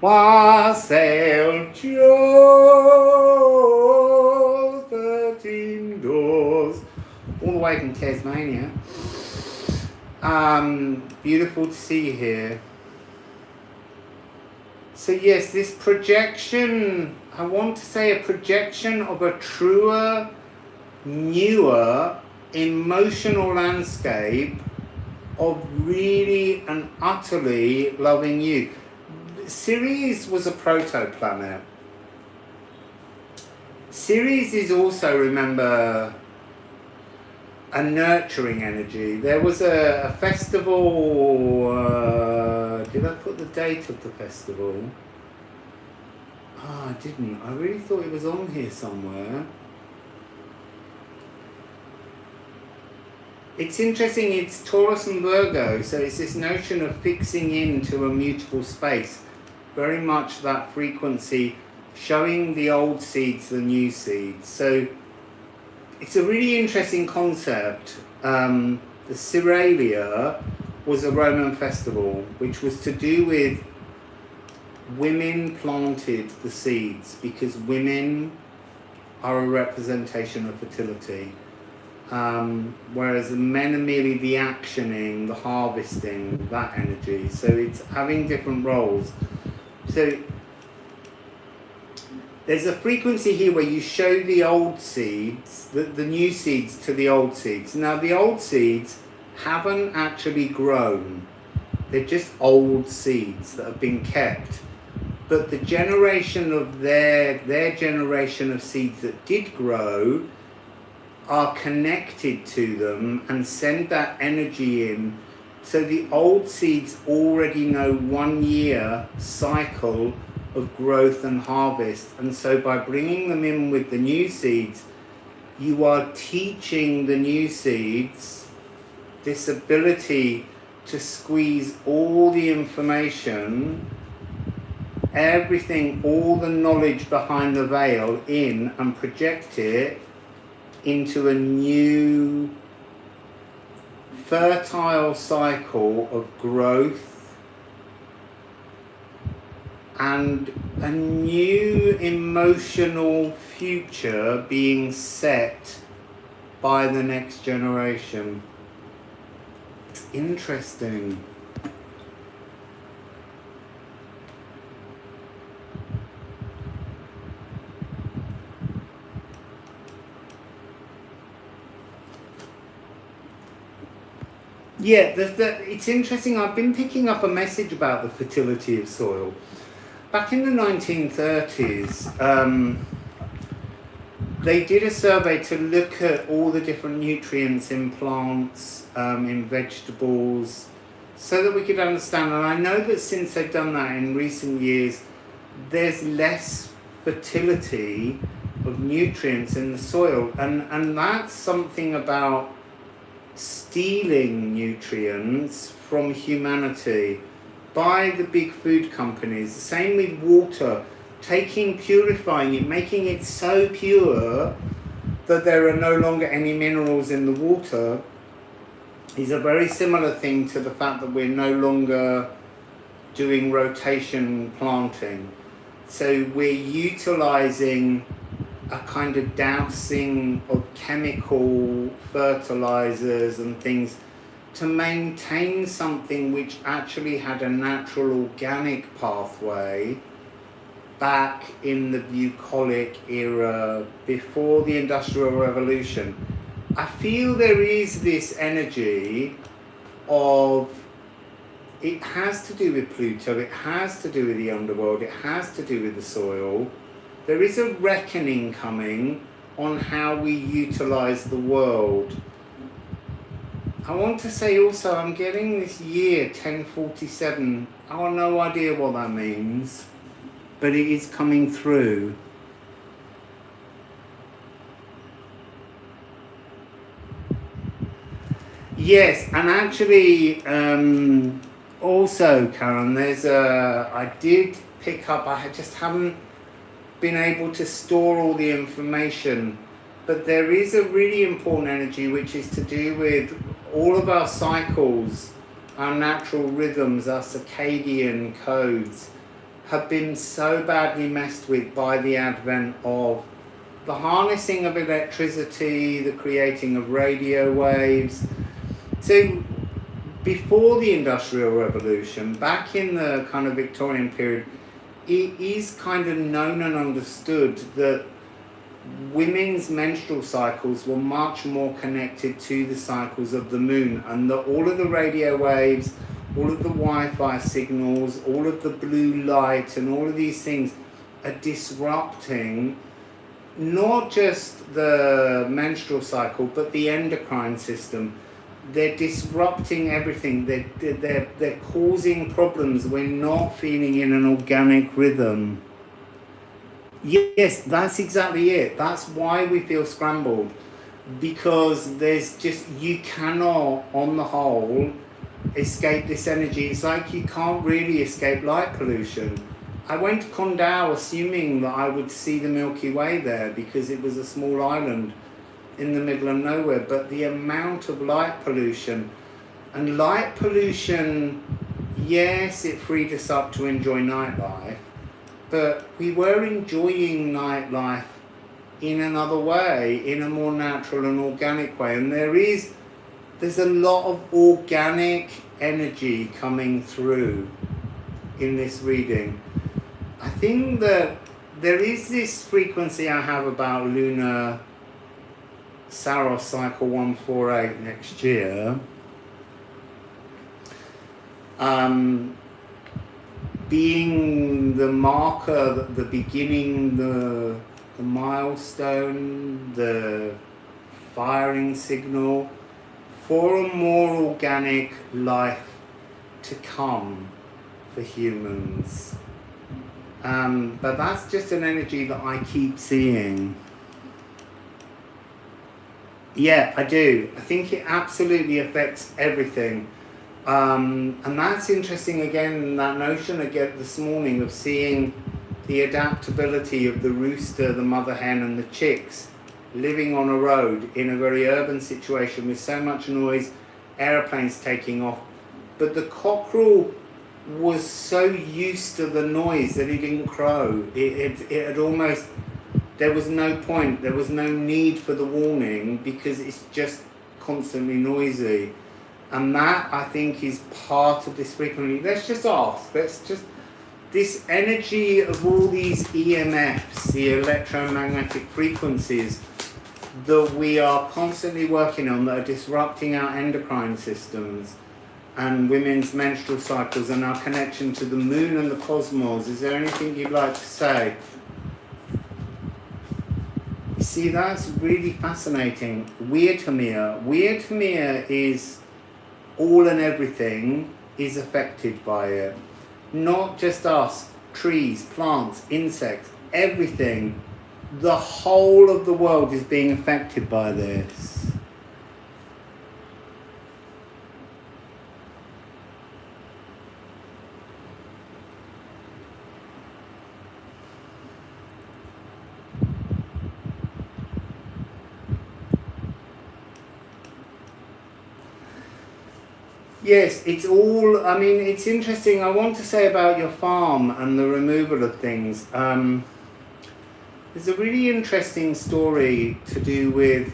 Wassail, 13 doors. All the way from Tasmania. Beautiful to see you here. So yes, this projection, I want to say a projection of a truer, newer, emotional landscape of really and utterly loving you. Ceres was a proto-planet. Ceres is also, remember, a nurturing energy. There was a festival, did I put the date of the festival? I didn't. I really thought it was on here somewhere. It's interesting, it's Taurus and Virgo, so it's this notion of fixing into a mutable space. Very much that frequency, showing the old seeds, the new seeds. So it's a really interesting concept. The Cecilia was a Roman festival, which was to do with women planted the seeds, because women are a representation of fertility. Whereas the men are merely the actioning, the harvesting, that energy. So it's having different roles. So there's a frequency here where you show the old seeds, the new seeds to the old seeds. Now the old seeds haven't actually grown. They're just old seeds that have been kept. But the generation of their generation of seeds that did grow are connected to them and send that energy in. So the old seeds already know 1 year cycle of growth and harvest. And so by bringing them in with the new seeds, you are teaching the new seeds this ability to squeeze all the information, everything, all the knowledge behind the veil in and project it into a new fertile cycle of growth and a new emotional future being set by the next generation. Interesting. Yeah, it's interesting. I've been picking up a message about the fertility of soil. Back in the 1930s, they did a survey to look at all the different nutrients in plants, in vegetables, so that we could understand. And I know that since they've done that in recent years, there's less fertility of nutrients in the soil. And that's something about stealing nutrients from humanity by the big food companies. The same with water, purifying it, making it so pure that there are no longer any minerals in the water, is a very similar thing to the fact that we're no longer doing rotation planting. So we're utilizing a kind of dousing of chemical fertilizers and things to maintain something which actually had a natural organic pathway back in the bucolic era before the Industrial Revolution. I feel there is this energy of, it has to do with Pluto, it has to do with the underworld, it has to do with the soil. There is a reckoning coming on how we utilize the world. I want to say also, I'm getting this year 1047. I have no idea what that means, but it is coming through. Yes, and actually, also, Karen, there's I did pick up, I just haven't been able to store all the information, but there is a really important energy which is to do with all of our cycles, our natural rhythms, our circadian codes have been so badly messed with by the advent of the harnessing of electricity, the creating of radio waves. So before the Industrial Revolution, back in the kind of Victorian period, it is kind of known and understood that women's menstrual cycles were much more connected to the cycles of the moon, and that all of the radio waves, all of the Wi-Fi signals, all of the blue light and all of these things are disrupting not just the menstrual cycle but the endocrine system. They're disrupting everything. They're causing problems. We're not feeling in an organic rhythm. Yes, that's exactly it. That's why we feel scrambled, because there's just, you cannot on the whole escape this energy. It's like you can't really escape light pollution. I went to Condau assuming that I would see the Milky Way there because it was a small island in the middle of nowhere, but the amount of light pollution, and light pollution, yes, it freed us up to enjoy nightlife, but we were enjoying nightlife in another way, in a more natural and organic way. And there's a lot of organic energy coming through in this reading. I think that there is this frequency I have about lunar Saros cycle 148 next year. Being the marker, the beginning, the milestone, the firing signal for a more organic life to come for humans. But that's just an energy that I keep seeing. Yeah, I do. I think it absolutely affects everything. And that's interesting again, that notion again this morning of seeing the adaptability of the rooster, the mother hen and the chicks living on a road in a very urban situation with so much noise, aeroplanes taking off. But the cockerel was so used to the noise that he didn't crow. It had almost, there was no point, there was no need for the warning because it's just constantly noisy. And that, I think, is part of this frequency. Let's just ask, this energy of all these EMFs, the electromagnetic frequencies that we are constantly working on that are disrupting our endocrine systems and women's menstrual cycles and our connection to the moon and the cosmos. Is there anything you'd like to say? You see, that's really fascinating. Weirdomia is all and everything is affected by it. Not just us, trees, plants, insects, everything. The whole of the world is being affected by this. Yes, it's all, I mean, it's interesting. I want to say about your farm and the removal of things. There's a really interesting story to do with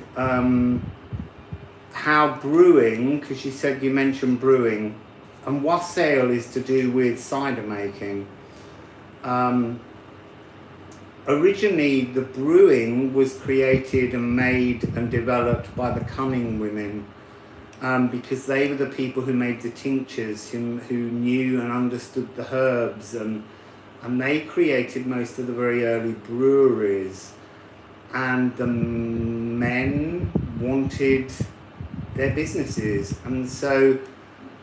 how brewing, because you said you mentioned brewing, and Wassail is to do with cider making. Originally, the brewing was created and made and developed by the cunning women, because they were the people who made the tinctures, who knew and understood the herbs, and they created most of the very early breweries. And the men wanted their businesses, and so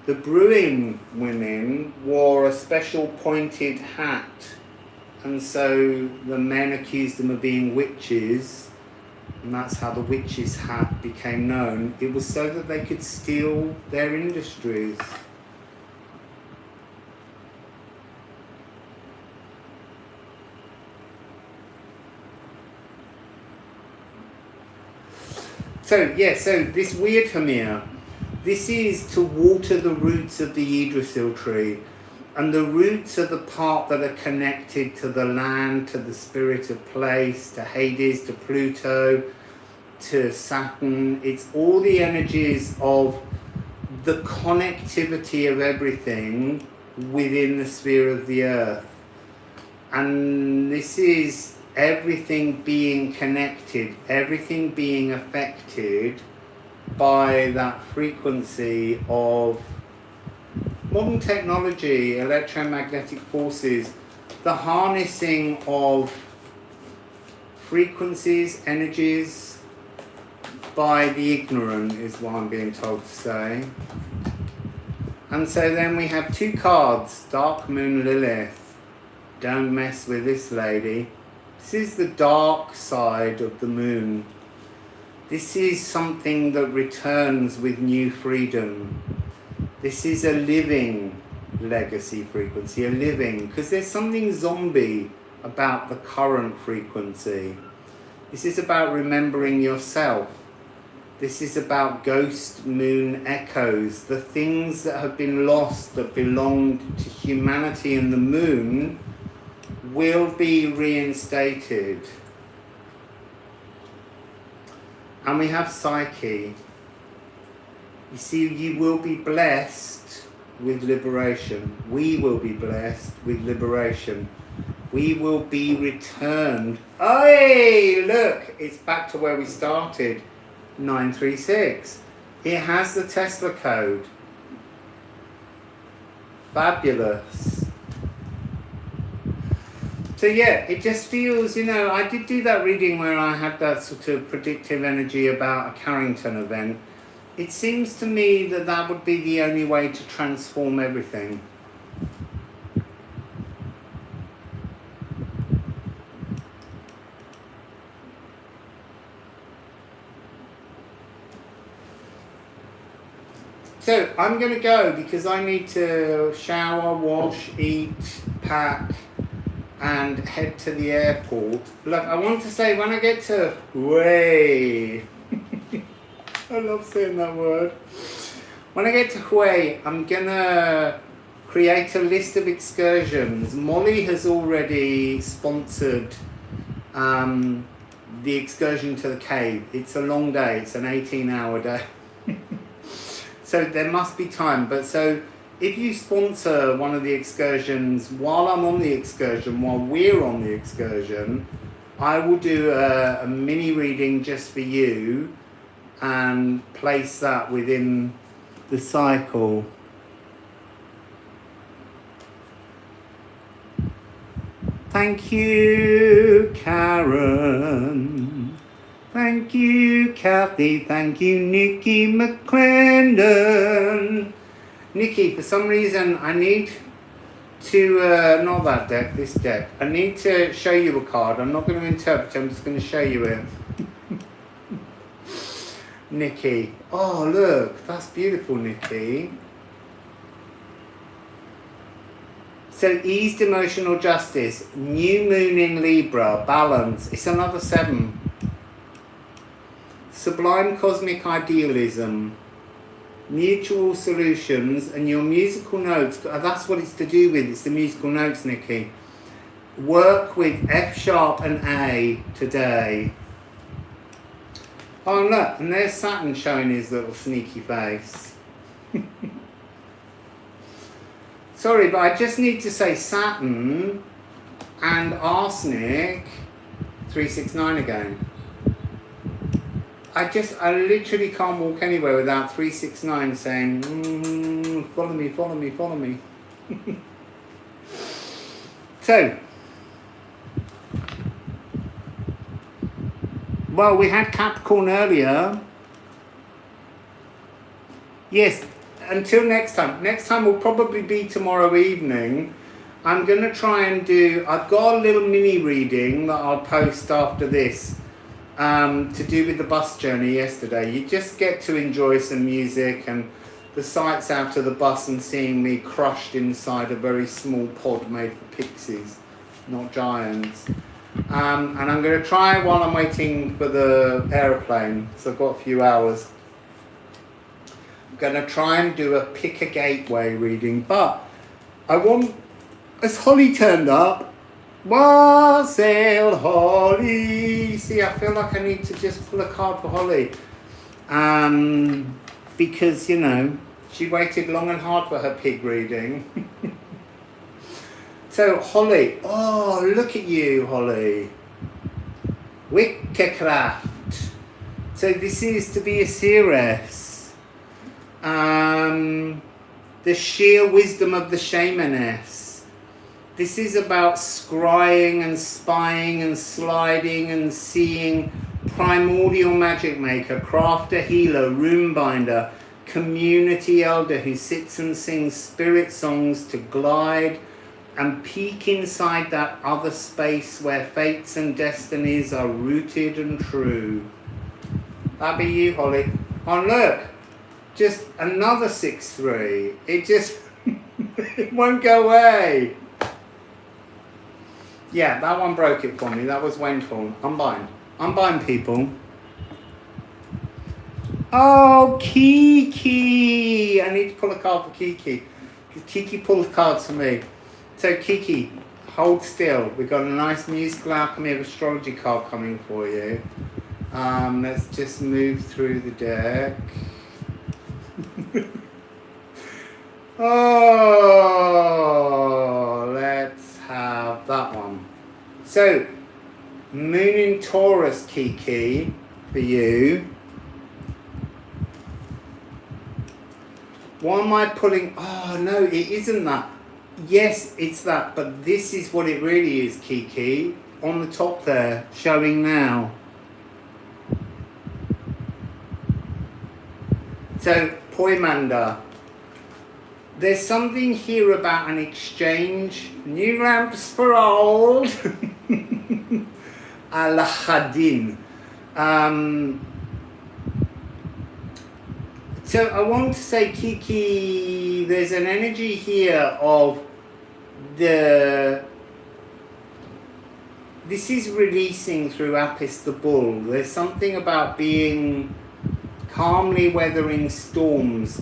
the brewing women wore a special pointed hat. And so the men accused them of being witches, and that's how the witch's hat became known. It was so that they could steal their industries. So this weird Hamir, this is to water the roots of the Yggdrasil tree. And the roots are the part that are connected to the land, to the spirit of place, to Hades, to Pluto, to Saturn. It's all the energies of the connectivity of everything within the sphere of the earth. And this is everything being connected, everything being affected by that frequency of modern technology, electromagnetic forces, the harnessing of frequencies, energies by the ignorant is what I'm being told to say. And so then we have two cards, Dark Moon Lilith. Don't mess with this lady. This is the dark side of the moon. This is something that returns with new freedom. This is a living legacy frequency, a living, because there's something zombie about the current frequency. This is about remembering yourself. This is about ghost moon echoes, the things that have been lost that belonged to humanity and the moon will be reinstated. And we have Psyche. You see, you will be blessed with liberation. We will be blessed with liberation. We will be returned. Hey, look, it's back to where we started. 936. It has the Tesla code. Fabulous. So yeah, it just feels, I did do that reading where I had that sort of predictive energy about a Carrington event. It seems to me that that would be the only way to transform everything. So I'm going to go because I need to shower, wash, eat, pack, and head to the airport. Look, I want to say when I get to Hue, I love saying that word. When I get to Hue, I'm gonna create a list of excursions. Molly has already sponsored the excursion to the cave. It's a long day, it's an 18-hour day. So there must be time, but so if you sponsor one of the excursions while I'm on the excursion, while we're on the excursion, I will do a mini reading just for you and place that within the cycle. Thank you, Karen. Thank you, Kathy. Thank you, Nikki McClendon. Nikki, for some reason I need to, not that deck, this deck. I need to show you a card. I'm not going to interpret it, I'm just going to show you it. Nikki. Oh, look, that's beautiful, Nikki. So, eased emotional justice, new moon in Libra, balance. It's another 7. Sublime cosmic idealism, mutual solutions, and your musical notes. That's what it's to do with. It's the musical notes, Nikki. Work with F sharp and A today. Oh look, and there's Saturn showing his little sneaky face. Sorry, but I just need to say Saturn and arsenic 369 again. I literally can't walk anywhere without 369 saying, follow me, follow me, follow me. So, well, we had Capricorn earlier. Yes, until next time. Next time will probably be tomorrow evening. I'm going to try and do, I've got a little mini reading that I'll post after this. To do with the bus journey yesterday. You just get to enjoy some music and the sights out of the bus and seeing me crushed inside a very small pod made for pixies, not giants. And I'm going to try while I'm waiting for the aeroplane, so I've got a few hours. I'm going to try and do a pick a gateway reading, but I want, as Holly turned up, Wassail, Holly. See, I feel like I need to just pull a card for Holly. Because, you know, she waited long and hard for her pig reading. So, Holly. Oh, look at you, Holly. Witchcraft. So, this is to be a seeress. The sheer wisdom of the shamaness. This is about scrying and spying and sliding and seeing. Primordial magic maker, crafter, healer, rune binder, community elder who sits and sings spirit songs to glide and peek inside that other space where fates and destinies are rooted and true. That'll be you, Holly. Oh, look, just another 6-3. It just it won't go away. Yeah, that one broke it for me. That was Wentorn. Unbind. Unbind, people. Oh, Kiki. I need to pull a card for Kiki. Kiki pulled cards for me. So, Kiki, hold still. We've got a nice musical alchemy of astrology card coming for you. Let's just move through the deck. Oh, let's have that one. So, Moon in Taurus, Kiki, for you. Why am I pulling? Oh, no, it isn't that. Yes, it's that, but this is what it really is, Kiki. On the top there, showing now. So, Poimanda. There's something here about an exchange. New lamps for old. Al-Khadin. So I want to say, Kiki, there's an energy here of this is releasing through Apis the Bull. There's something about being calmly weathering storms.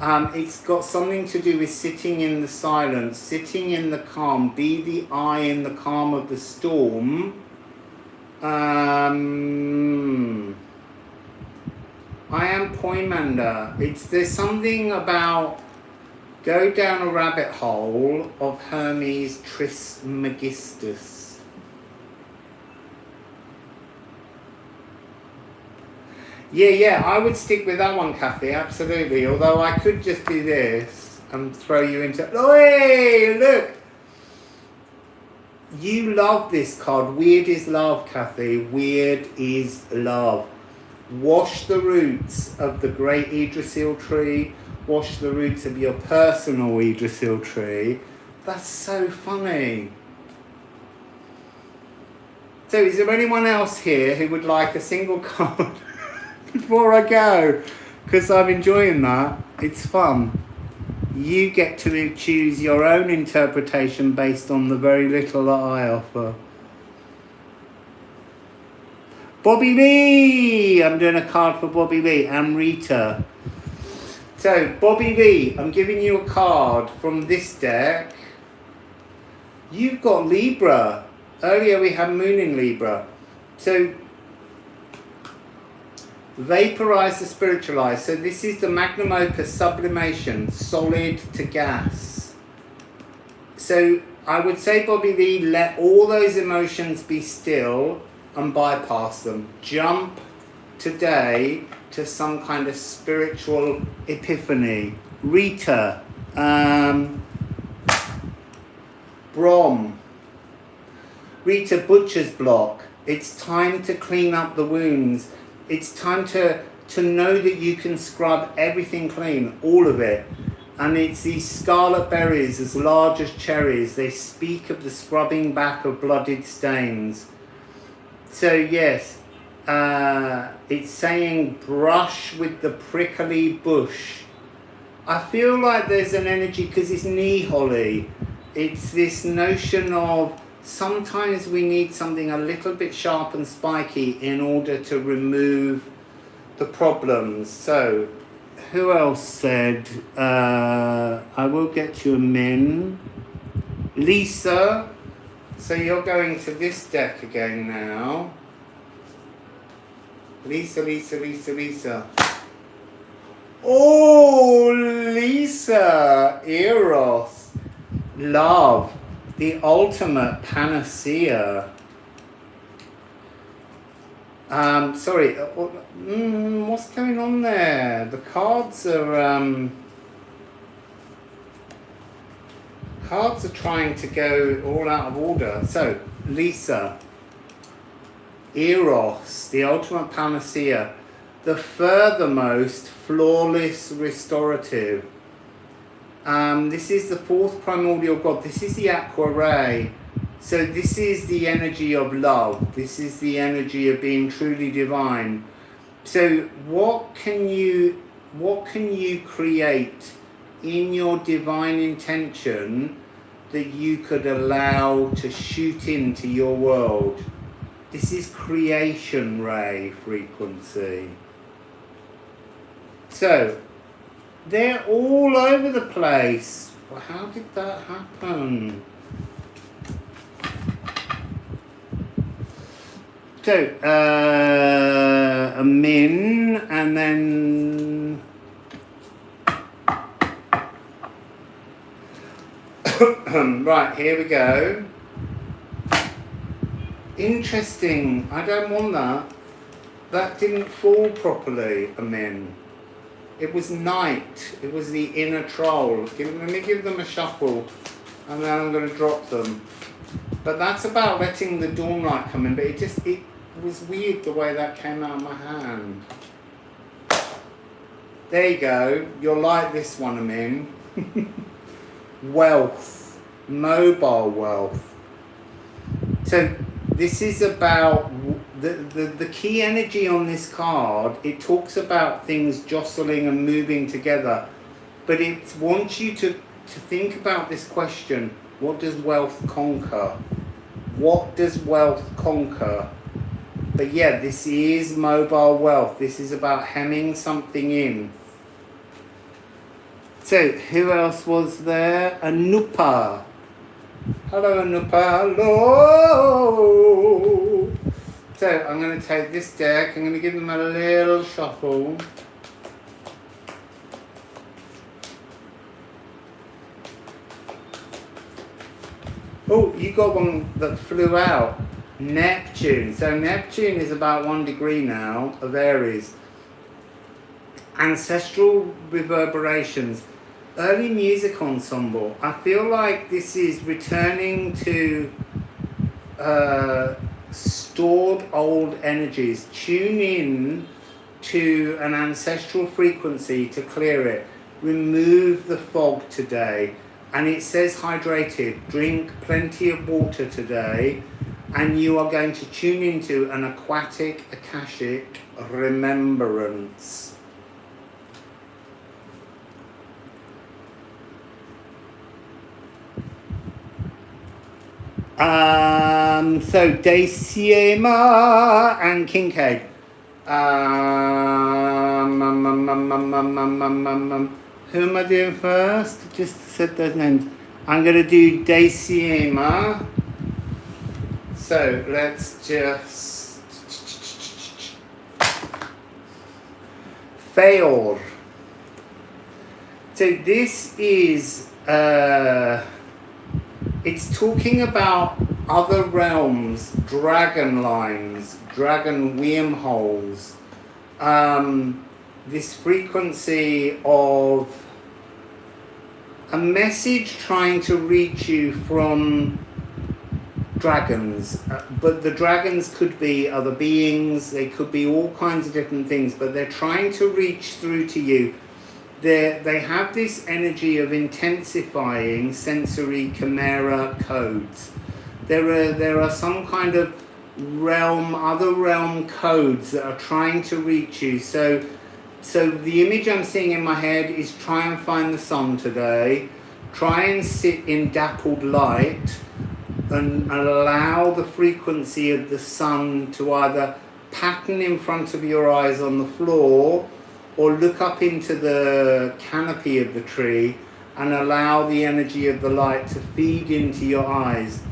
It's got something to do with sitting in the silence, sitting in the calm, be the eye in the calm of the storm. I am Poimanda. There's something about go down a rabbit hole of Hermes Trismegistus. Yeah, I would stick with that one, Kathy, absolutely. Although I could just do this and throw you into... Oh, hey, look! You love this card. Weird is love, Kathy. Weird is love. Wash the roots of the great Yggdrasil tree. Wash the roots of your personal Yggdrasil tree. That's so funny. So is there anyone else here who would like a single card before I go? Because I'm enjoying that. It's fun. You get to choose your own interpretation based on the very little that I offer. Bobby B! I'm doing a card for Bobby B and Rita. So, Bobby B, I'm giving you a card from this deck. You've got Libra. Earlier we had Moon in Libra. So, Vaporize to spiritualize. So this is the magnum opus sublimation, solid to gas. So I would say, Bobby Lee, let all those emotions be still and bypass them. Jump today to some kind of spiritual epiphany. Rita, Brom, Rita Butcher's block. It's time to clean up the wounds. It's time to know that you can scrub everything clean, all of it. And it's these scarlet berries as large as cherries. They speak of the scrubbing back of blooded stains. So yes, it's saying brush with the prickly bush. I feel like there's an energy, because it's knee holly. It's this notion of sometimes we need something a little bit sharp and spiky in order to remove the problems. So, who else said, I will get you a min. Lisa, so you're going to this deck again now. Lisa. Oh, Lisa, Eros, love, the ultimate panacea. Sorry, what's going on there? The cards are trying to go all out of order. So, Lisa, Eros, the ultimate panacea, the furthermost flawless restorative. This is the fourth primordial god. This is the aqua ray. So this is the energy of love. This is the energy of being truly divine. So what can you create in your divine intention that you could allow to shoot into your world? This is creation ray frequency. So they're all over the place. Well, how did that happen? So, a min, and then right, here we go. Interesting. I don't want that. That didn't fall properly, a min. It was night. It was the inner troll. Let me give them a shuffle, and then I'm going to drop them. But that's about letting the dawn light come in. But it was weird the way that came out of my hand. There you go. You'll like this one, I'm in. Wealth. Mobile wealth. So this is about the key energy on this card. It talks about things jostling and moving together. But it wants you to think about this question. What does wealth conquer? What does wealth conquer? But yeah, this is mobile wealth. This is about hemming something in. So, who else was there? Anupa. Hello, Anupa. Hello. So, I'm going to take this deck. I'm going to give them a little shuffle. Oh, you got one that flew out. Neptune. So Neptune is about 1 degree now of Aries. Ancestral reverberations. Early music ensemble. I feel like this is returning to stored old energies. Tune in to an ancestral frequency to clear it. Remove the fog today. And it says hydrated. Drink plenty of water today. And you are going to tune into an aquatic akashic remembrance. So Daciema and Kincaid. Who am I doing first? Just said those names. I'm going to do Daciema. So let's just... Wassail. So this is, it's talking about other realms, dragon lines, dragon wormholes, this frequency of a message trying to reach you from dragons, but the dragons could be other beings, they could be all kinds of different things, but they're trying to reach through to you. They have this energy of intensifying sensory chimera codes. There are some kind of other realm codes that are trying to reach you. So the image I'm seeing in my head is try and find the sun today, try and sit in dappled light, and allow the frequency of the sun to either pattern in front of your eyes on the floor or look up into the canopy of the tree and allow the energy of the light to feed into your eyes.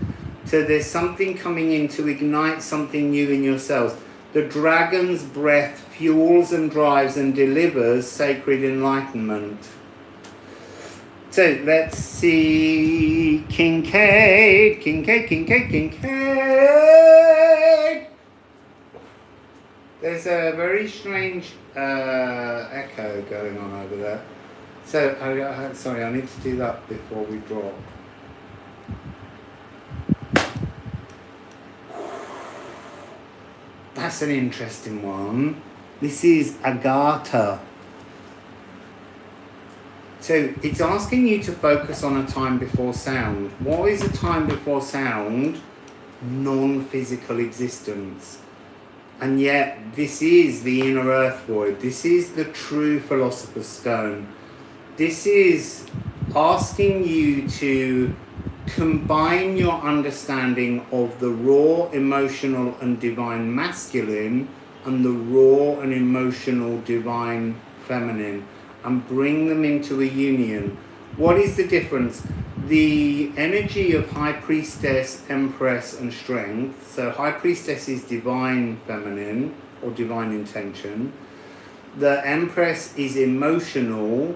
So there's something coming in to ignite something new in yourselves. The dragon's breath fuels and drives and delivers sacred enlightenment. So let's see, Kincaid. There's a very strange echo going on over there. So, sorry, I need to do that before we draw. That's an interesting one. This is Agatha. So it's asking you to focus on a time before sound. What is a time before sound? Non-physical existence. And yet this is the inner earth void. This is the true philosopher's stone. This is asking you to combine your understanding of the raw, emotional and divine masculine and the raw and emotional divine feminine, and bring them into a union. What is the difference? The energy of High Priestess, Empress and Strength. So High Priestess is divine feminine or divine intention. The Empress is emotional,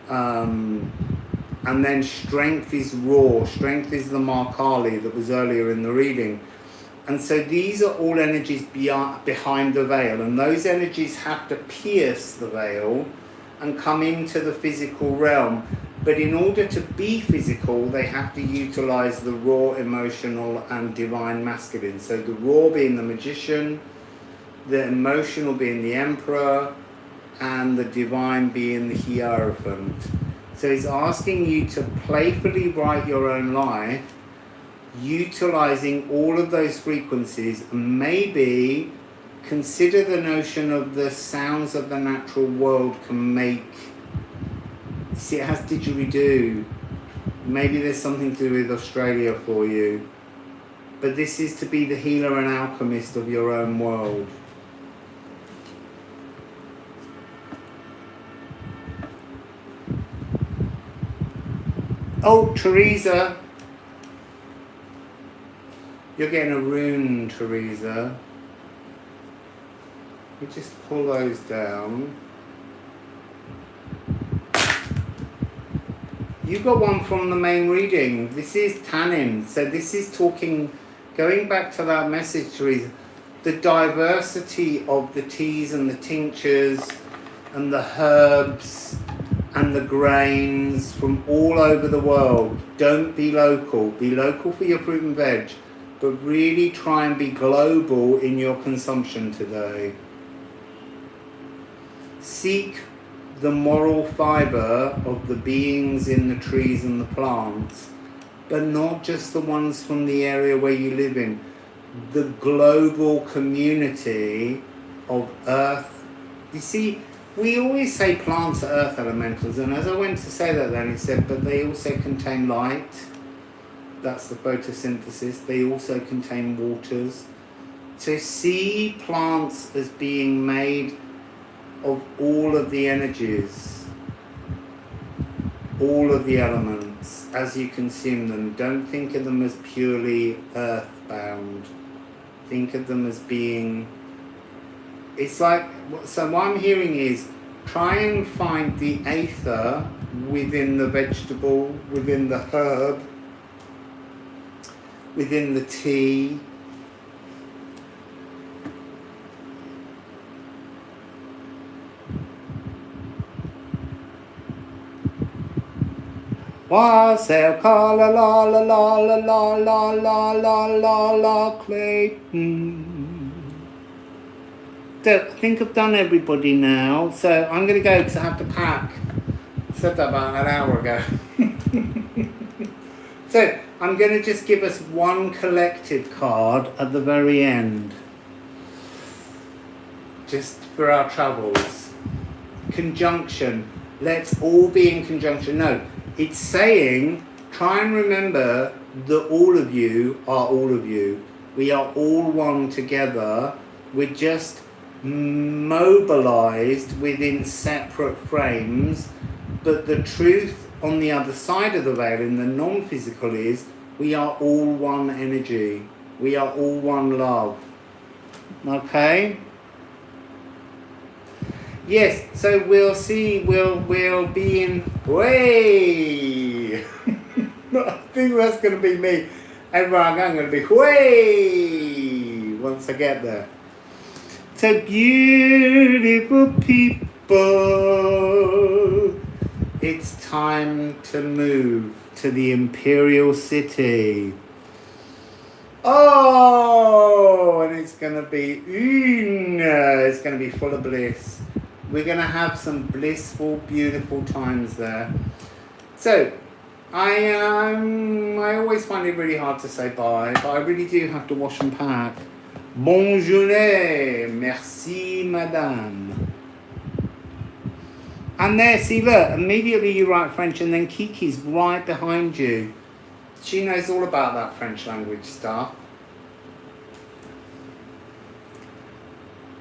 and then Strength is raw. Strength is the Markali that was earlier in the reading. And so these are all energies behind the veil, and those energies have to pierce the veil and come into the physical realm. But in order to be physical, they have to utilize the raw, emotional and divine masculine. So the raw being the magician, the emotional being the emperor, and the divine being the hierophant. So it's asking you to playfully write your own life, utilizing all of those frequencies, and maybe consider the notion of the sounds of the natural world can make. See, it has didgeridoo. Maybe there's something to do with Australia for you. But this is to be the healer and alchemist of your own world. Oh, Teresa. You're getting a rune, Teresa. We just pull those down. You got one from the main reading. This is tannin. So this is talking, going back to that message, Teresa, the diversity of the teas and the tinctures and the herbs and the grains from all over the world. Don't be local. Be local for your fruit and veg, but really try and be global in your consumption today. Seek the moral fiber of the beings in the trees and the plants, but not just the ones from the area where you live in. The global community of earth. You see, we always say plants are earth elementals, and as I went to say that then, it said, but they also contain light. That's the photosynthesis. They also contain waters. So see plants as being made of all of the energies, all of the elements as you consume them. Don't think of them as purely earthbound. Think of them as being, it's like, so what I'm hearing is try and find the aether within the vegetable, within the herb, within the tea. Wassail, la la la la la la la la la la la Clayton. So I think I've done everybody now. So I'm going to go because I have to pack. I said that about an hour ago. So I'm going to just give us one collective card at the very end. Just for our travels. Conjunction. Let's all be in conjunction. No, it's saying, try and remember that all of you are all of you. We are all one together. We're just mobilized within separate frames, but the truth on the other side of the veil in the non-physical is we are all one energy, we are all one love. Okay, yes, so we'll see, we'll be in way. I think that's going to be me. Everywhere I'm going to be way once I get there. So beautiful people, it's time to move to the Imperial City. Oh, and it's going to be, it's going to be full of bliss. We're going to have some blissful, beautiful times there. So, I always find it really hard to say bye, but I really do have to wash and pack. Bonne journée, merci madame. And there, see look, immediately you write French and then Kiki's right behind you. She knows all about that French language stuff.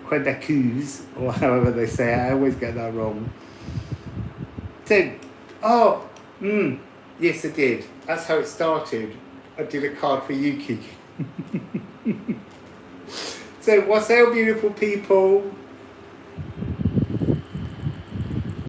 Quebecuse, or however they say it, I always get that wrong. So, yes I did. That's how it started. I did a card for you, Kiki. So, wassail beautiful people.